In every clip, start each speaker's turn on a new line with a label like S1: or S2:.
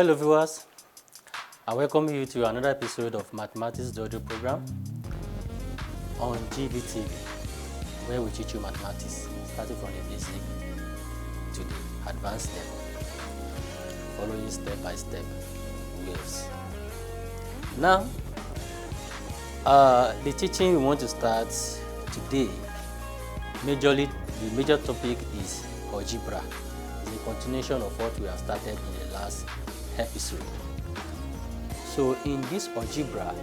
S1: Hello viewers, I welcome you to another episode of Mathematics Doodle program on GVTV, where we teach you mathematics starting from the basic to the advanced level, following step-by-step waves. Now, the teaching we want to start today, the major topic is algebra. It's a continuation of what we have started in the last episode. So in this algebra,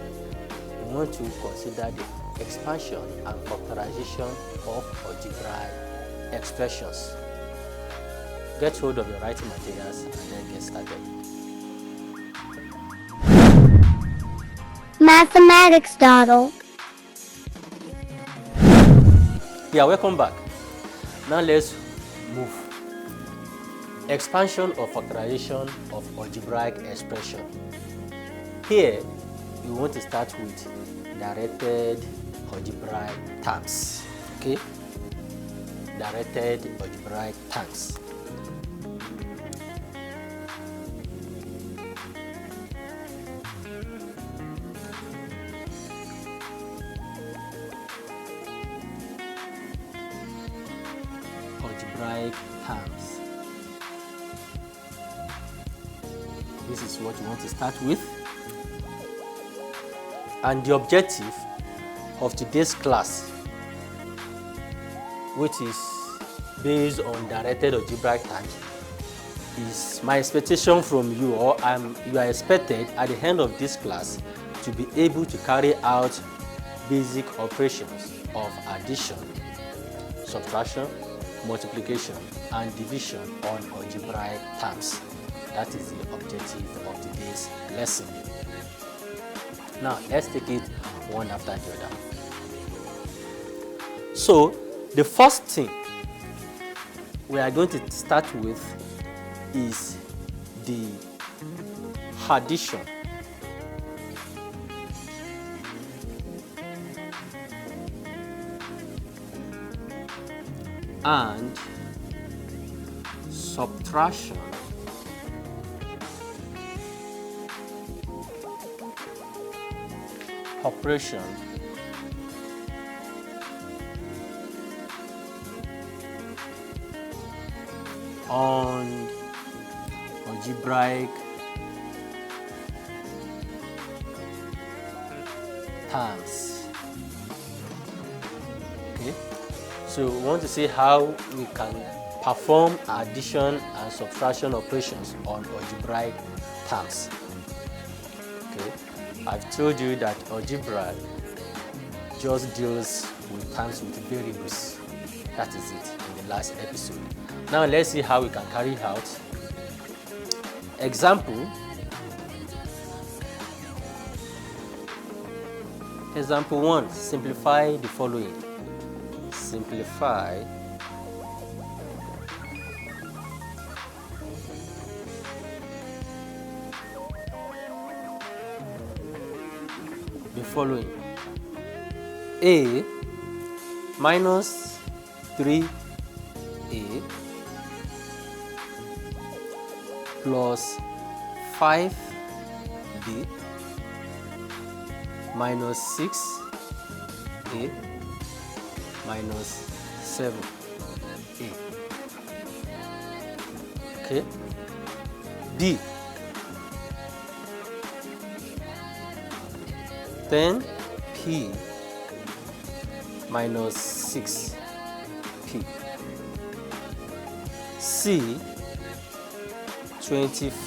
S1: we want to consider the expansion and factorization of algebraic expressions. Get hold of your writing materials and then get started.
S2: Mathematics Doodle.
S1: Yeah, welcome back. Now let's move. Expansion or factorization of algebraic expression. Here, we want to start with directed algebraic terms. Okay? Directed algebraic terms. Algebraic terms. This is what we want to start with. And the objective of today's class, which is based on directed algebraic terms, is my expectation from you, or you are expected at the end of this class to be able to carry out basic operations of addition, subtraction, multiplication, and division on algebraic terms. That is the objective of today's lesson. Now, let's take it one after the other. So, the first thing we are going to start with is the addition. And subtraction operation on algebraic terms. Okay, so we want to see how we can perform addition and subtraction operations on algebraic terms. Okay, I've told you that algebra just deals with terms with variables. That is it in the last episode. Now let's see how we can carry out. Example 1. Simplify the following. Simplify the following. A minus 3A plus 5B minus 6A minus 7A. Okay. B 10P minus 6P. C 20K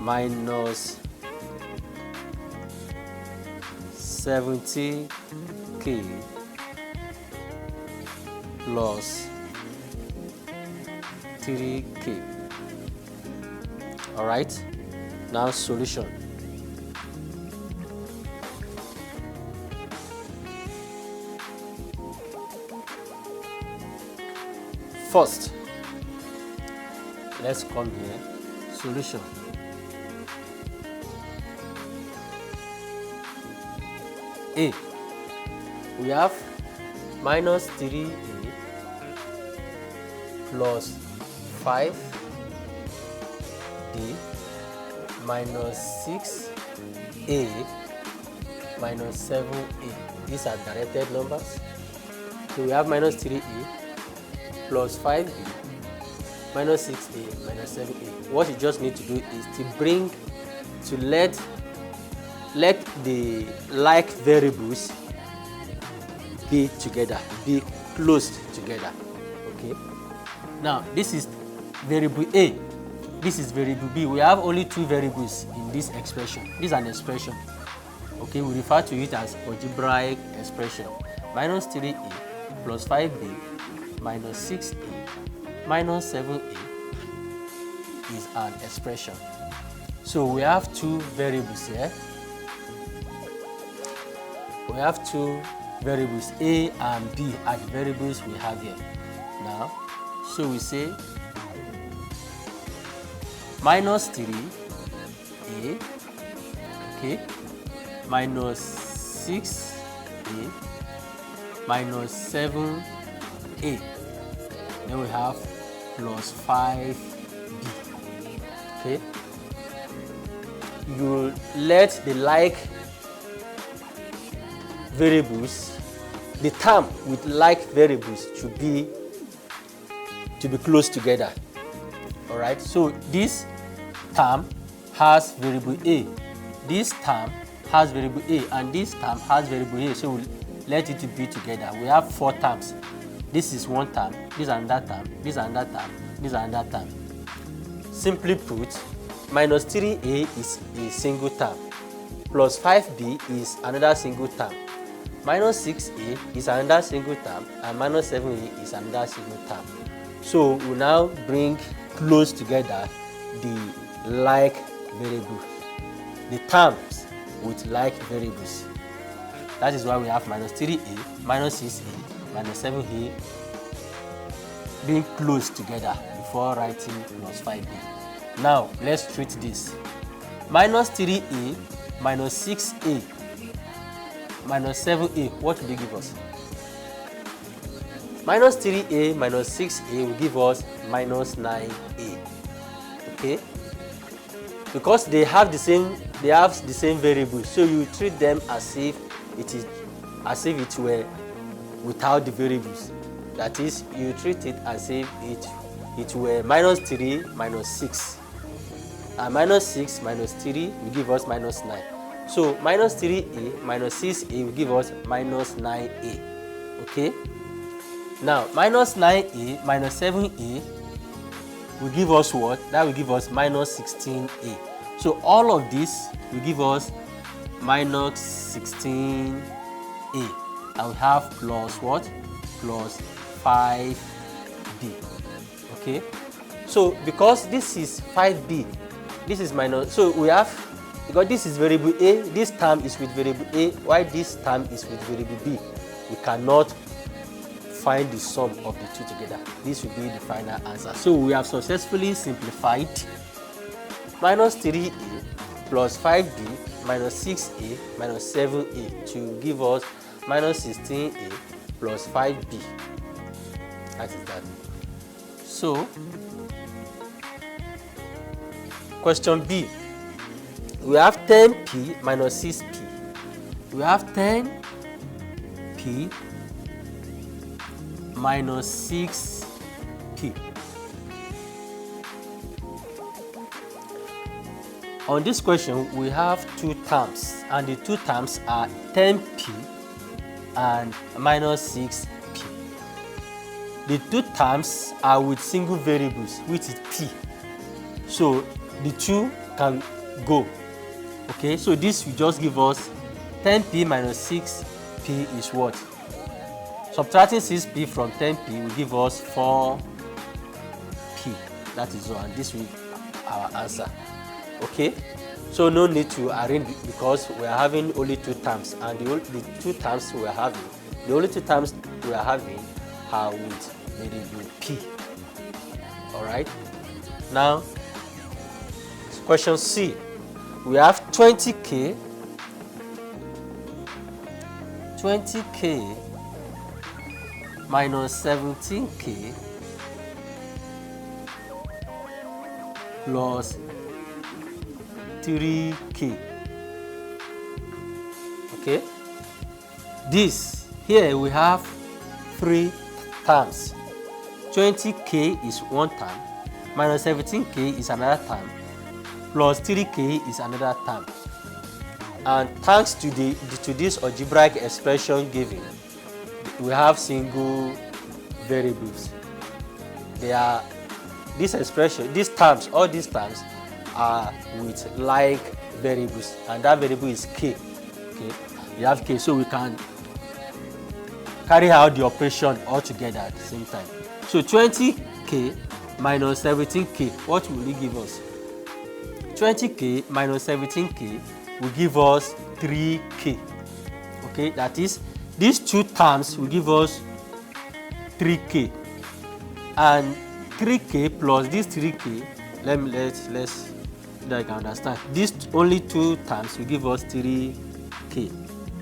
S1: minus 70K plus 3K. All right, now solution. First, let's come here. Solution. A. We have minus 3A plus 5d minus 6a minus 7a. These are directed numbers. So we have minus 3a plus 5b minus 6a minus 7a. What you just need to do is to let the like variables be together, be closed together. Okay. Now this is variable A. This is variable B. We have only two variables in this expression. This is an expression. Okay, we refer to it as algebraic expression. Minus 3a plus 5b minus 6a minus 7a is an expression. So we have two variables here. We have two variables a and b are the variables we have here. Now, so we say minus 3a, okay, minus 6a minus 7a. Then we have plus 5b. Okay, you let the like variables, the term with like variables to be close together. All right, so this term has variable a, this term has variable a, and this term has variable a. So we'll let it to be together. We have four terms. This is one term, this is another term, this is another term, this is another term. Simply put, minus 3a is a single term, plus 5b is another single term, minus 6a is another single term, and minus 7a is another single term. So we now bring close together the like variables, the terms with like variables. That is why we have minus 3a, minus 6a, minus 7a being close together before writing plus 5b. Now let's treat this. Minus 3a minus 6a minus 7a, what will they give us? Minus 3a minus 6a will give us minus 9a. Okay? Because they have the same variables, so you treat them as if it were without the variables. That is, you treat it as if it were minus 3 minus 6. And minus 6 minus 3 will give us minus 9. So minus 3a minus 6a will give us minus 9a. Okay? Now minus 9a minus 7a will give us what? That will give us minus 16a. So all of this will give us minus 16a. And we have plus what? Plus 5b. Okay? So because this is 5b, this is minus, so we have, because this is variable a, this term is with variable a, while this term is with variable b, we cannot find the sum of the two together. This will be the final answer. So we have successfully simplified minus 3a plus 5b minus 6a minus 7a to give us minus 16a plus 5b. That is that. So question B, we have 10p minus 6p. We have 10p minus 6p. On this question, we have two terms, and the two terms are 10p and minus 6p. The two terms are with single variables, which is p. So the two can go. Okay, so this will just give us 10p minus 6p is what? Subtracting 6p from 10p will give us 4p. That is all, and this will be our answer. Okay, so no need to arrange because we are having only two terms, and the two terms we are having, the only two terms we are having are with variable p. All right. Now, question C. We have 20k minus 17k plus 3k. Okay, this here we have 3 terms. 20k is one term, minus 17k is another term, plus 3k is another term. And thanks to this algebraic expression given, we have single variables. They are this expression, these terms, all these terms are with like variables, and that variable is k. Okay, we have k, so we can carry out the operation all together at the same time. So 20k minus 17k, what will it give us? 20k minus 17k will give us 3k. Okay, that is, these two terms will give us 3k, and 3k plus this 3k, let's so that I can understand. These only two terms will give us 3k.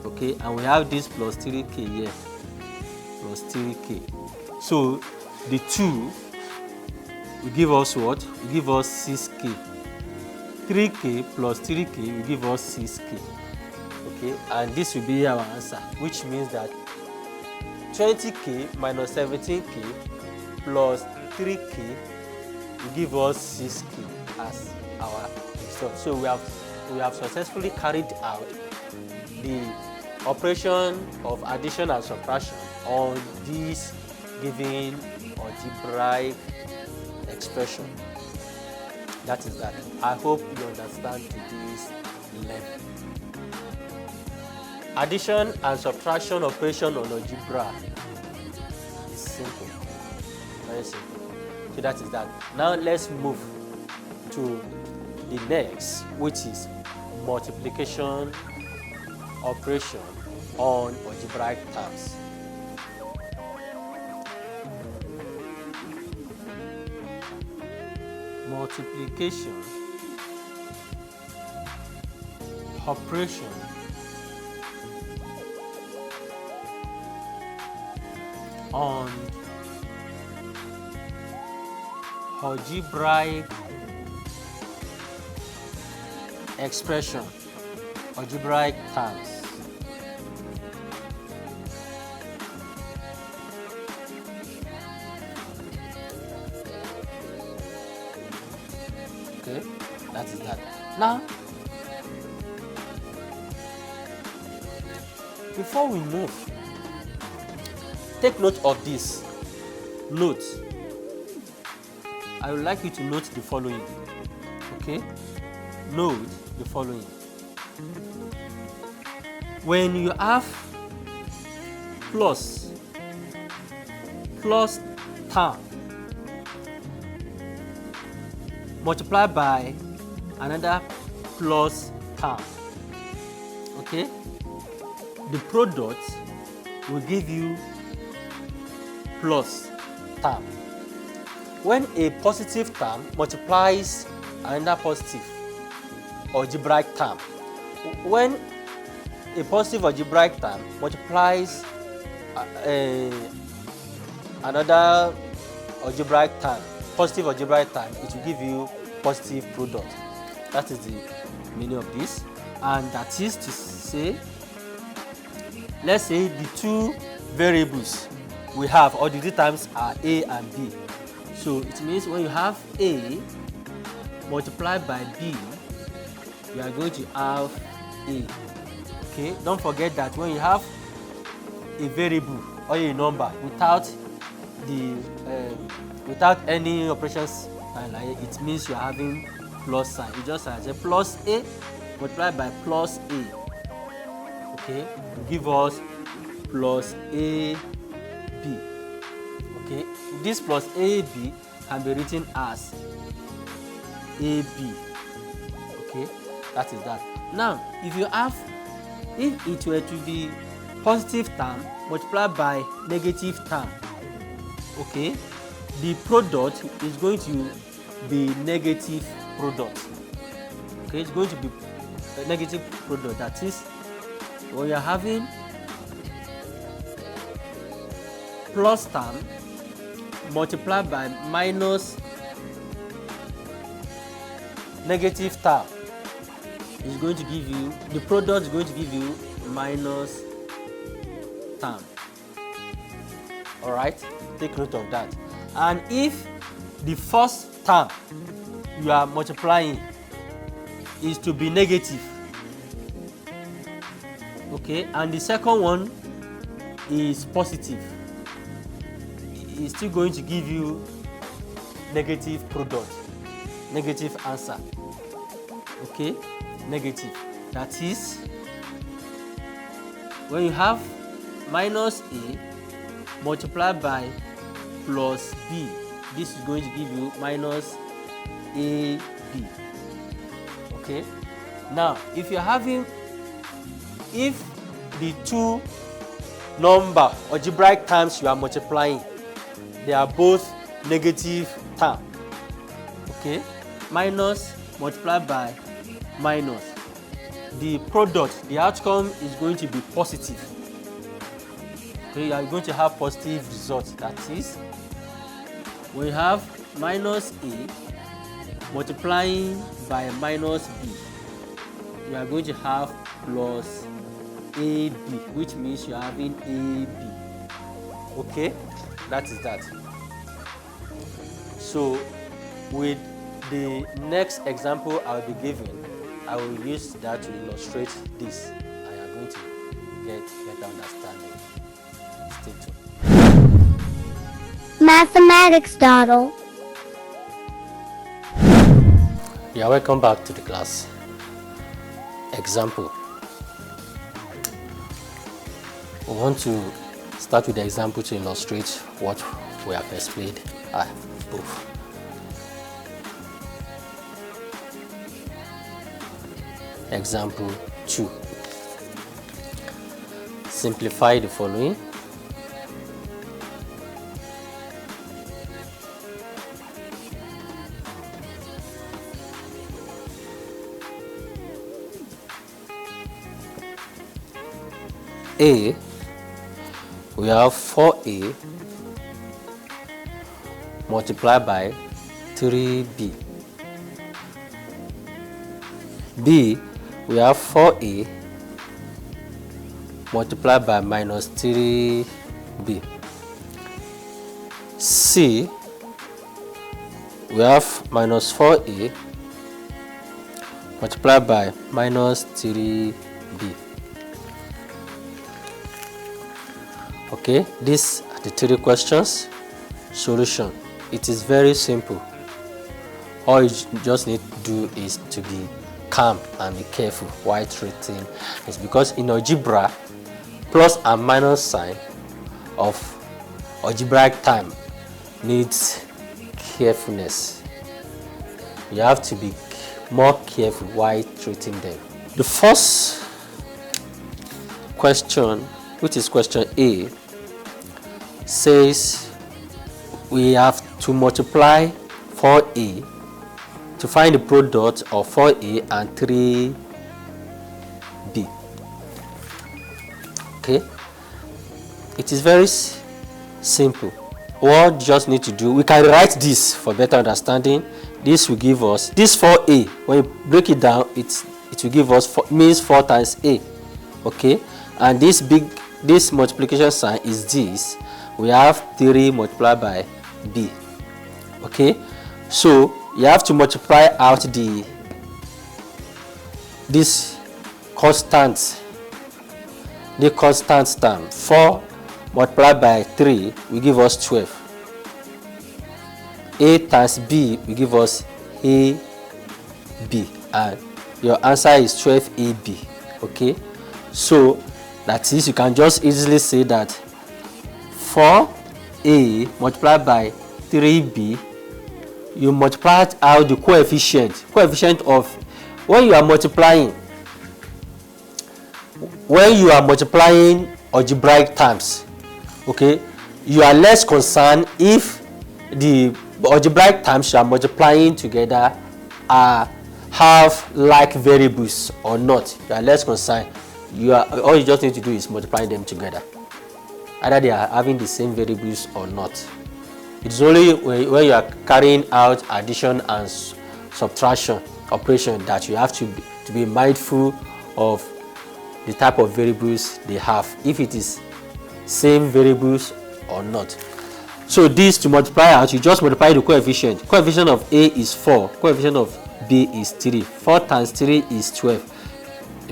S1: Okay, and we have this plus 3k here, plus 3k. So the 2 will give us what? Will give us 6k. 3k plus 3k will give us 6k. Okay, and this will be our answer, which means that 20k minus 17k plus 3k will give us 6k as our result. So we have successfully carried out the operation of addition and subtraction on this given algebraic expression. That is that. I hope you understand to this level. Addition and subtraction operation on algebra is simple, very simple. So that is that. Now let's move to the next, which is multiplication operation on algebraic terms. Multiplication operation on algebraic expression, algebraic terms. Okay, that is that. Now, before we move, take note of this. Note. I would like you to note the following. Okay? Note the following. When you have plus term multiplied by another plus term, okay, the product will give you plus term. When a positive term multiplies another positive algebraic term, when a positive algebraic term multiplies another algebraic term, positive algebraic term, it will give you positive product. That is the meaning of this. And that is to say, let's say the two variables we have, or the two terms are a and b. So it means when you have a multiplied by b, you are going to have a. Okay, don't forget that when you have a variable or a number without the without any operations, it means you are having plus sign. You just say plus a multiplied by plus a. Okay, will give us plus a b. Okay, this plus ab can be written as ab. Okay, that is that. Now, if it were to be positive term multiplied by negative term, okay, the product is going to be negative product. Okay, it's going to be a negative product. That is, when you're having plus term multiplied by minus negative term is going to give you, the product is going to give you minus term. Alright, take note of that. And if the first term you are multiplying is to be negative, okay, and the second one is positive, it's still going to give you negative product, negative answer. Okay, negative. That is, when you have minus a multiplied by plus b, this is going to give you minus ab. Okay, now if you're having, if the two number algebraic terms you are multiplying, they are both negative term, okay, minus multiplied by minus, the product, the outcome is going to be positive. Okay, you are going to have positive results. That is, we have minus a multiplying by minus b, you are going to have plus ab, which means you are having ab. Okay, that is that. So with the next example I'll be giving, I will use that to illustrate this, and you are going to get better understanding. Stay tuned.
S2: Mathematics Doodle.
S1: You are welcome back to the class. Example. We want to start with the example to illustrate what we have explained above. Example 2. Simplify the following. A, we have 4a multiplied by 3b. B, we have 4a multiplied by minus 3b. C, we have minus 4a multiplied by minus 3b. Okay, these are the 3 questions. Solution. It is very simple. All you just need to do is to be calm and be careful while treating. It's because in algebra, plus and minus sign of algebraic term needs carefulness. You have to be more careful while treating them. The first question, which is question A, says we have to multiply 4a to find the product of 4a and 3b. Okay, it is very simple. What you just need to do, we can write this for better understanding. This will give us this 4a. When you break it down, it will give us 4, means 4 times a. Okay, and this multiplication sign is this. We have 3 multiplied by b. Okay, so you have to multiply out this constant, the constant term. 4 multiplied by 3 will give us 12. A times b will give us ab, and your answer is 12ab. Okay, so that is, you can just easily say that 4a multiplied by 3b, you multiply out the coefficient of, when you are multiplying algebraic terms, okay, you are less concerned if the algebraic terms you are multiplying together have like variables or not. You are less concerned. All you just need to do is multiply them together, either they are having the same variables or not. It's only when you are carrying out addition and subtraction operation that you have to be mindful of the type of variables they have, if it is same variables or not. So this, to multiply out, you just multiply the coefficient. Coefficient of A is 4, coefficient of B is 3. 4 times 3 is 12.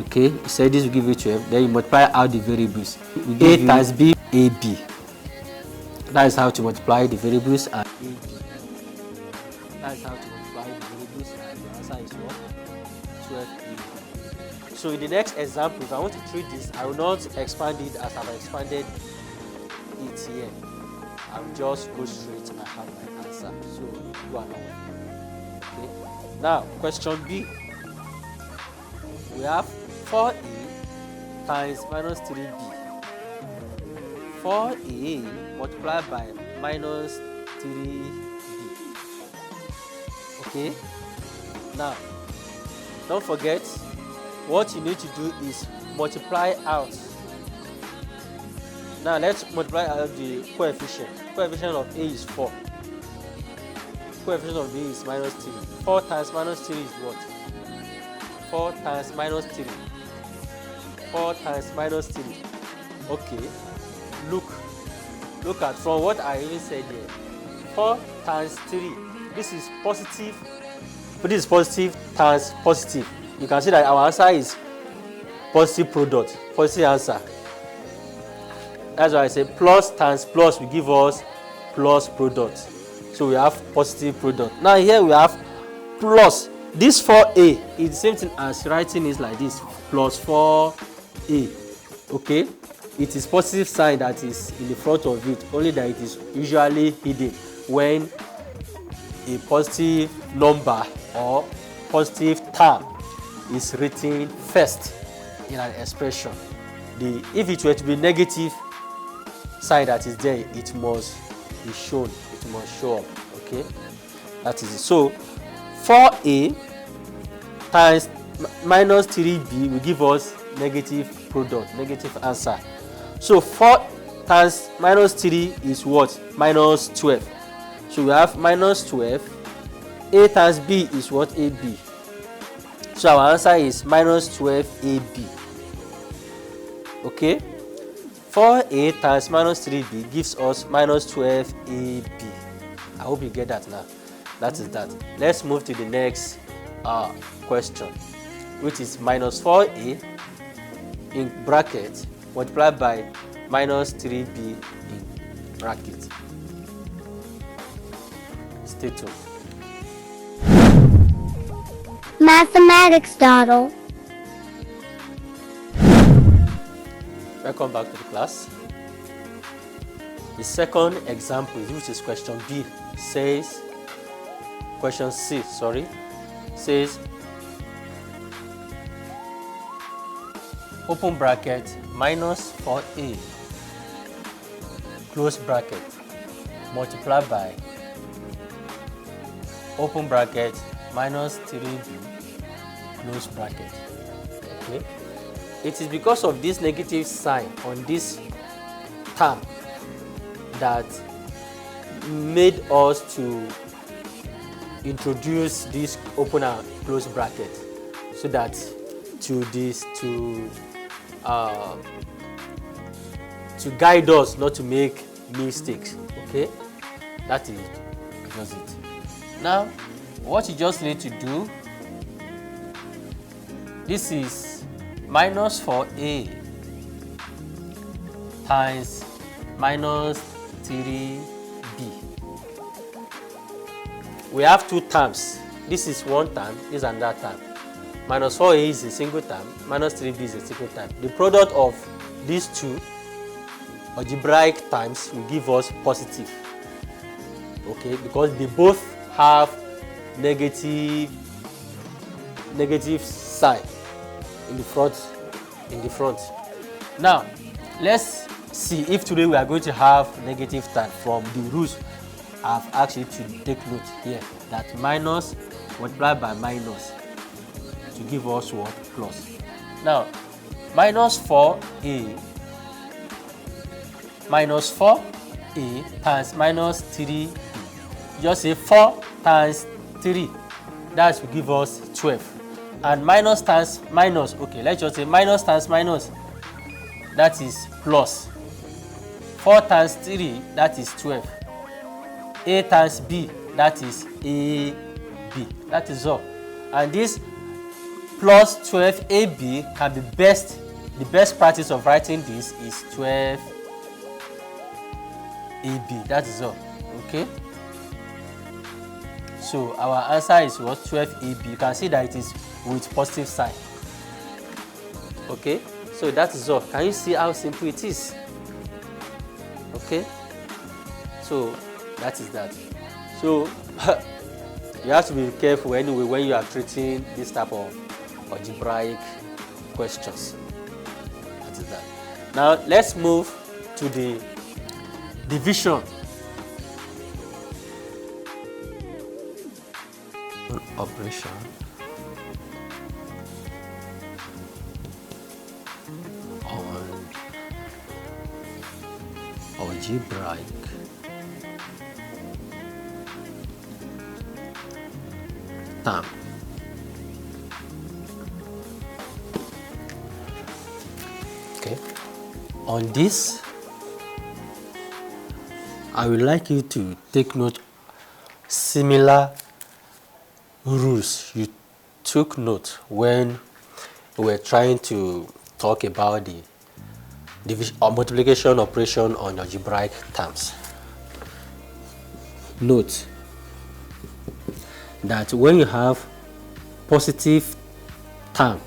S1: Okay, you said this will give you 12. Then you multiply out the variables. A times B, AB. That is how to multiply the variables and AB. That is how to multiply the variables, and the answer is what? 12AB. So in the next example, if I want to treat this, I will not expand it as I've expanded it here. I'll just go straight and have my answer. So you are not. Okay. Now question B. We have 4A times minus 3B. 4A multiplied by minus 3B. Okay. Now, don't forget, what you need to do is multiply out. Now let's multiply out the coefficient. Coefficient of A is 4. Coefficient of B is minus 3. 4 times minus 3 is what? 4 times minus 3. 4 times minus 3. Okay. Look at from what I even said here. 4 times 3. This is positive. But this is positive times positive. You can see that our answer is positive product. Positive answer. That's why I say plus times plus will give us plus product. So we have positive product. Now here we have plus. This 4A is the same thing as writing is like this. Plus 4A. Okay? It is positive sign that is in the front of it. Only that it is usually hidden when a positive number or positive term is written first in an expression. If it were to be negative sign that is there, it must be shown. It must show up. Okay, that is it. So 4A times minus 3B will give us negative product, negative answer. So 4 times minus 3 is what? Minus 12. So we have minus 12. A times B is what? AB. So our answer is minus 12AB. Okay? 4A times minus 3B gives us minus 12AB. I hope you get that now. That is that. Let's move to the next question, which is minus 4A in bracket multiplied by minus 3B in bracket. Stay tuned.
S2: Mathematics Doodle.
S1: Welcome back to the class. The second example, which is question B, says, question C, sorry, says, open bracket, minus 4A, close bracket, multiplied by, open bracket, minus 3B, close bracket. Okay. It is because of this negative sign on this term that made us to introduce this open and close bracket, so that to guide us not to make mistakes. Okay, that is just it. Now, what you just need to do, this is minus 4A times minus 3B. We have two terms. This is one term, this is another term. Minus 4A is a single term, minus 3B is a single term. The product of these two algebraic terms will give us positive. Okay, because they both have negative sign in the front. Now let's see if today we are going to have negative term. From the rules I've asked you to take note here, that minus multiplied by minus to give us what? Plus. Now minus 4A times minus 3B. Just say 4 times 3 that will give us 12. And minus times minus, okay, let's just say minus times minus, that is plus. 4 times 3, that is 12. A times B, that is AB. That is all. And this plus 12AB can be best, the best practice of writing this is 12AB. That is all. Okay. So our answer is what? 12AB. You can see that it is with positive sign. Okay. So that is all. Can you see how simple it is? Okay. So that is that. So you have to be careful anyway when you are treating this type of algebraic questions. That is that. Now let's move to the division. Operation on algebraic term. Okay. On this, I would like you to take note similar rules you took note when we were trying to talk about the division or multiplication operation on algebraic terms. Note that when you have positive term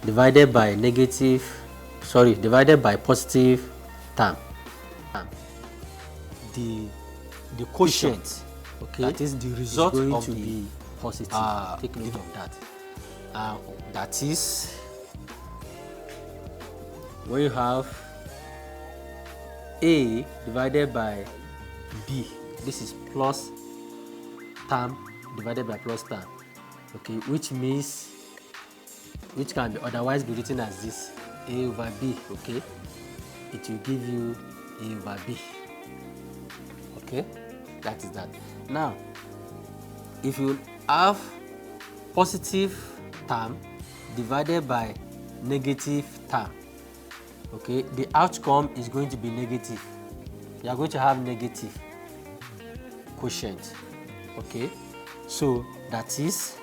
S1: divided by positive term, the quotient, okay, that is the result is going of to be positive. Take note of that. That is when you have A divided by B. This is plus term divided by plus term. Okay, which can be otherwise be written as this: A over B. Okay, it will give you A over B. Okay, that is that. Now, if you have positive term divided by negative term, okay, the outcome is going to be negative. You are going to have negative quotient. Okay, so that is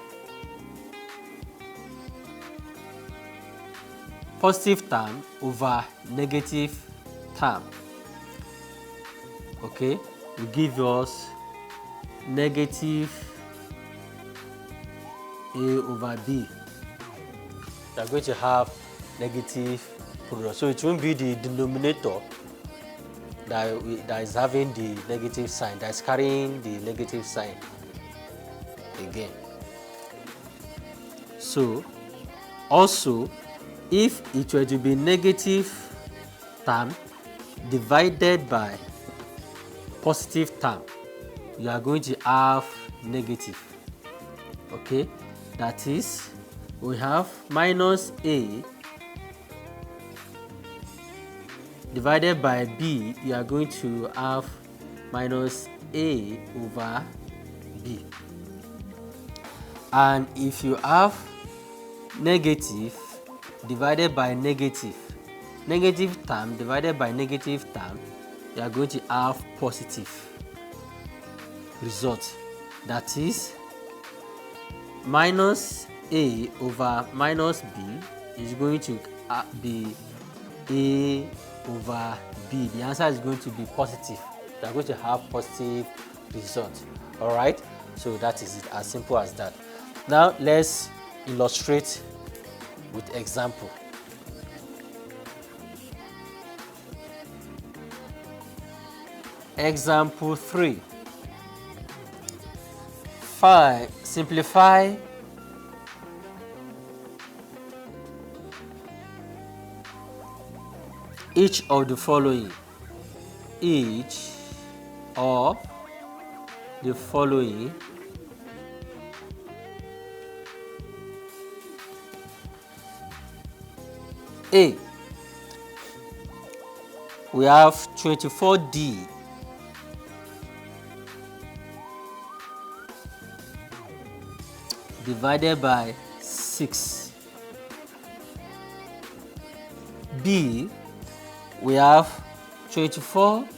S1: positive term over negative term. Okay, will give us negative A over B. You are going to have negative product. So it won't be the denominator that is having the negative sign, that is carrying the negative sign again. So also, if it were to be negative term divided by positive term, you are going to have negative. Okay, that is, we have minus A divided by B. You are going to have minus A over B. And if you have negative divided by negative term divided by negative term, you are going to have positive result. That is, minus A over minus B is going to be A over B. The answer is going to be positive. You are going to have positive result. All right, so that is it, as simple as that. Now let's illustrate with example. Example 3. Simplify each of the following. Each of the following A. We have 24D. divided by 6. B, we have 24D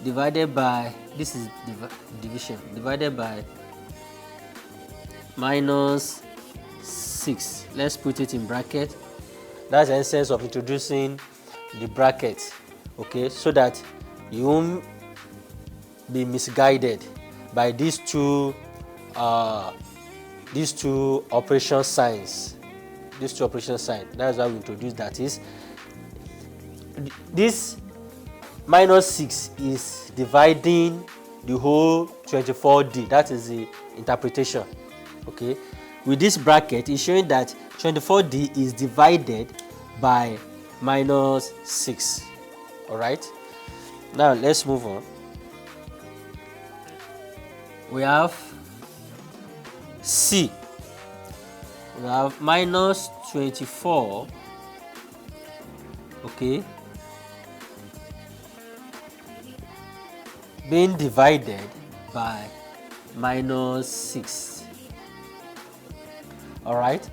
S1: divided by, this is division, divided by minus 6. Let's put it in bracket. That's the essence of introducing the bracket, okay, so that you won't be misguided by these two operation signs. These two operation signs. That's why we introduce that. Is this minus 6 is dividing the whole 24D. That is the interpretation. Okay. With this bracket, it's showing that 24D is divided by minus 6. All right. Now let's move on. We have C. We have minus 24. Okay. Being divided by minus 6. All right.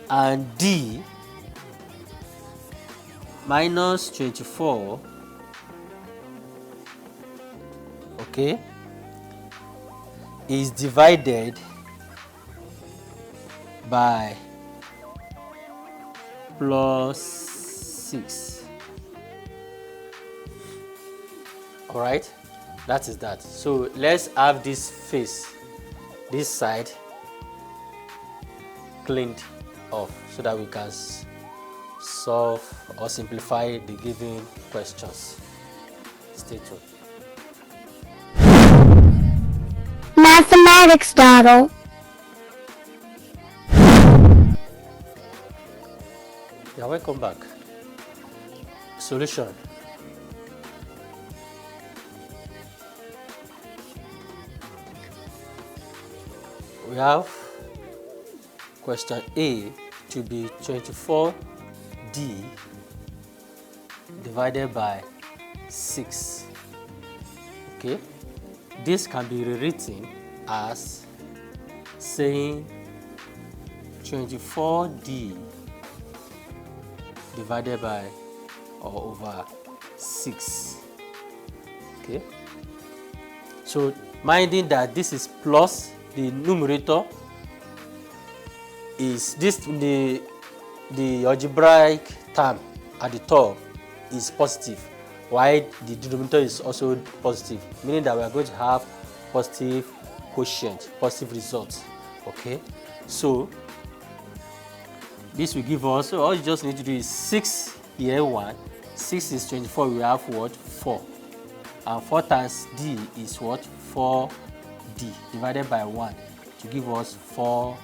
S1: And D, minus 24, okay, is divided by plus 6. All right, that is that. So let's have this face, this side, cleaned off so that we can solve or simplify the given questions. Stay tuned.
S2: Mathematics Doodle.
S1: Yeah, welcome back. Solution. We have question A to be 24D divided by 6. Okay, this can be rewritten as saying 24D divided by or over 6. Okay, so minding that this is plus, the numerator is this, the algebraic term at the top is positive, while the denominator is also positive, meaning that we are going to have positive quotient, positive results. Okay, so this will give us, so all you just need to do is 6 here 1, 6 is 24, we have what? 4, and 4 times D is what? 4D divided by 1 to give us 4D.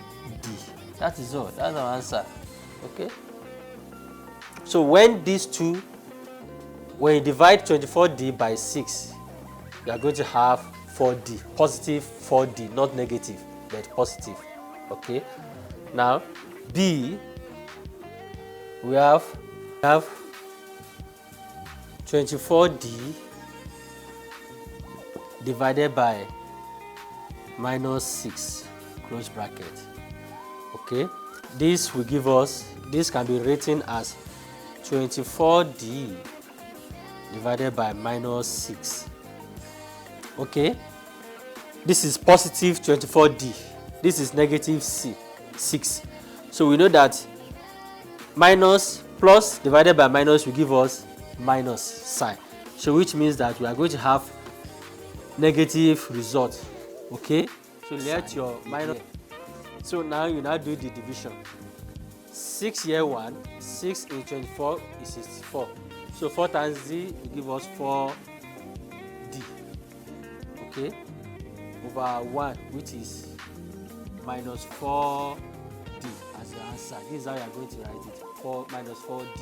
S1: That is all. That's our answer. Okay. So when these two, when you divide 24D by 6, you are going to have 4D, positive 4D, not negative, but positive. Okay. Now B, we have 24D divided by minus 6, close bracket. Okay, this will give us, this can be written as 24D divided by minus 6. Okay, this is positive 24D, this is negative 6. So we know that minus plus divided by minus will give us minus sign, so which means that we are going to have negative result. Okay, so let your minus. So now you now do the division. 6 here 1, 6 in 24 is 64. So 4 times D will give us 4D. Okay, over 1, which is minus 4D as your answer. This is how you are going to write it. 4 minus 4D.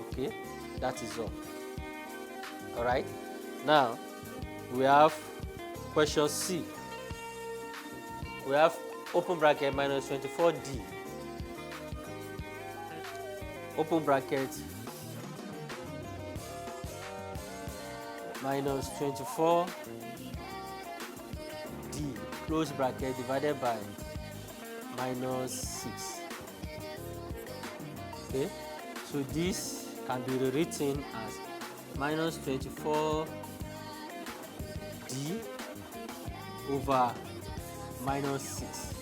S1: Okay, that is all. All right. Now we have question C. We have open bracket minus 24D, open bracket minus 24 d close bracket divided by minus 6. Okay, so this can be rewritten as minus 24 d over minus 6.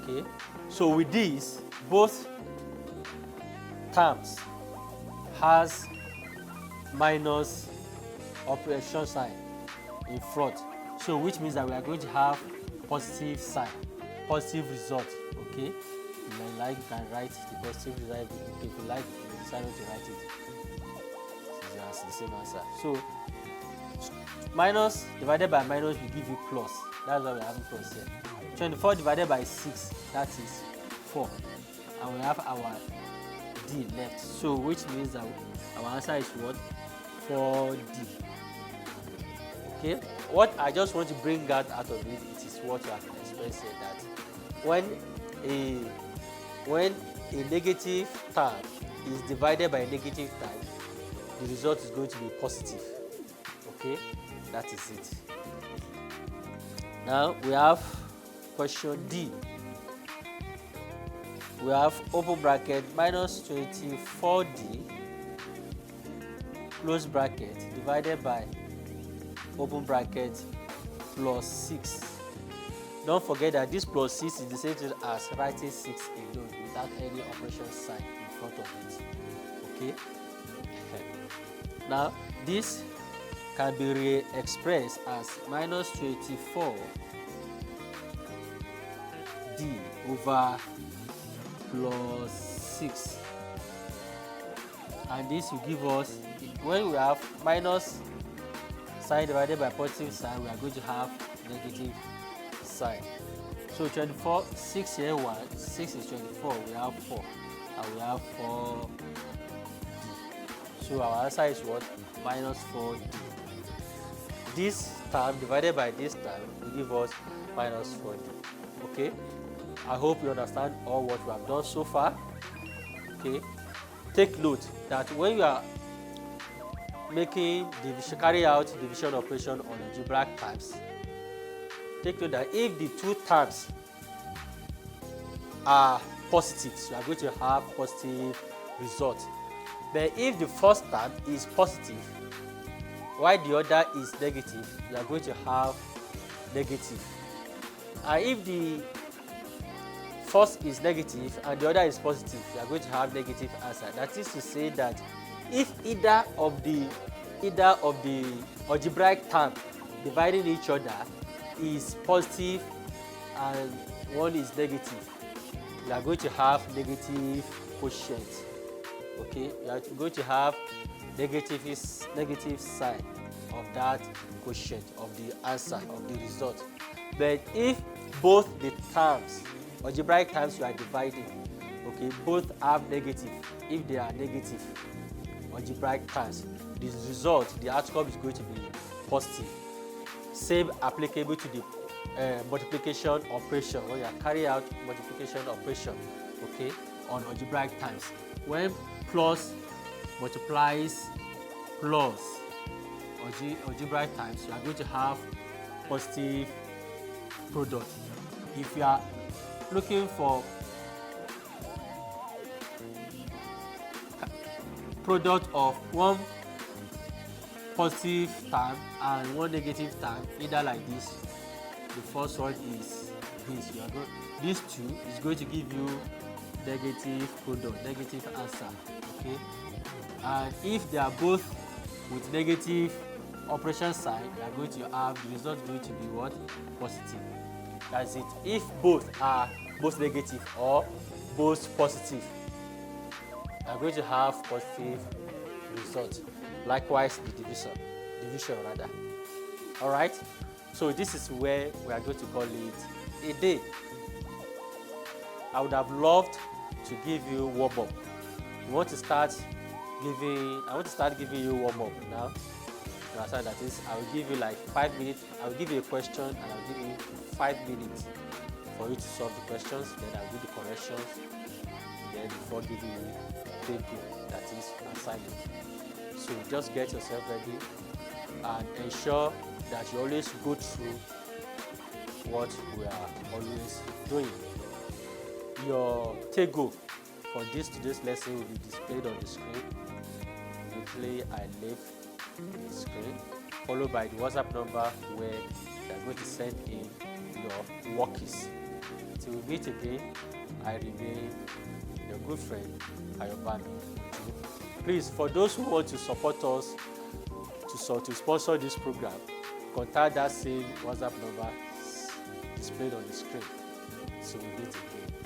S1: Okay, so with this, both terms has minus operation sign in front, so which means that we are going to have positive sign, positive result. Okay, if you like, you can write the positive result. If you like, you decide not to write it. It's the same answer. So minus divided by minus will give you plus. That's why we're having plus here. 24 divided by 6, that is 4, and we have our d left, so which means that our answer is what? 4d. Okay, what I just want to bring out of it, it is what you have expressed here, that when a negative term is divided by a negative term, the result is going to be positive. Okay, that is it. Now we have question D. We have open bracket minus 24d close bracket divided by open bracket plus 6. Don't forget that this plus 6 is the same thing as writing 6 alone without any operation sign in front of it. Okay. Now this can be re-expressed as minus 24 d over plus 6, and this will give us, when we have minus sign divided by positive sign, we are going to have negative sign. So 24, 6 here, 1, 6 is 24, we have 4, and we have 4d. So our answer is what? Minus 4d. This term divided by this term will give us minus 4d. Okay, I hope you understand all what we have done so far. Okay, take note that when you are making division, carry out division operation on algebraic terms, take note that if the two terms are positive, so you are going to have positive result. But if the first term is positive while the other is negative, you are going to have negative. And if the first is negative and the other is positive, you are going to have negative answer. That is to say that if either of the algebraic term dividing each other is positive and one is negative, you are going to have negative quotient. Okay, you are going to have negative sign of that quotient of the answer of the result. But if both the terms, algebraic terms you are dividing, okay, both have negative, if they are negative algebraic terms, the result, the outcome is going to be positive. Same applicable to the multiplication operation, when you are carrying out multiplication operation, okay, on algebraic terms. When plus multiplies plus algebraic terms, you are going to have positive product. If you are looking for product of one positive term and one negative term, either like this, the first one is this, these two is going to give you negative product, negative answer. Okay, and if they are both with negative operation sign, you are going to have the result going to be what? Positive. That's it. If both are both negative or both positive, you are going to have positive result. Likewise the division rather. All right, so this is where we are going to call it a day. I would have loved to give you warm up. I want to start giving you warm up now. You understand? That is, I will give you like 5 minutes. I will give you a question and I will give you 5 minutes for you to solve the questions. Then I will give the corrections. Then before giving you paper, that is assignment. So just get yourself ready and ensure that you always go through what we are always doing. Your take-home for today's lesson will be displayed on the screen. You play I leave the screen, followed by the WhatsApp number where you are going to send in your workies. Till we meet again, I remain your good friend, Ayobami Ojo. Please, for those who want to support us to sponsor this program, contact that same WhatsApp number displayed on the screen. So we meet again.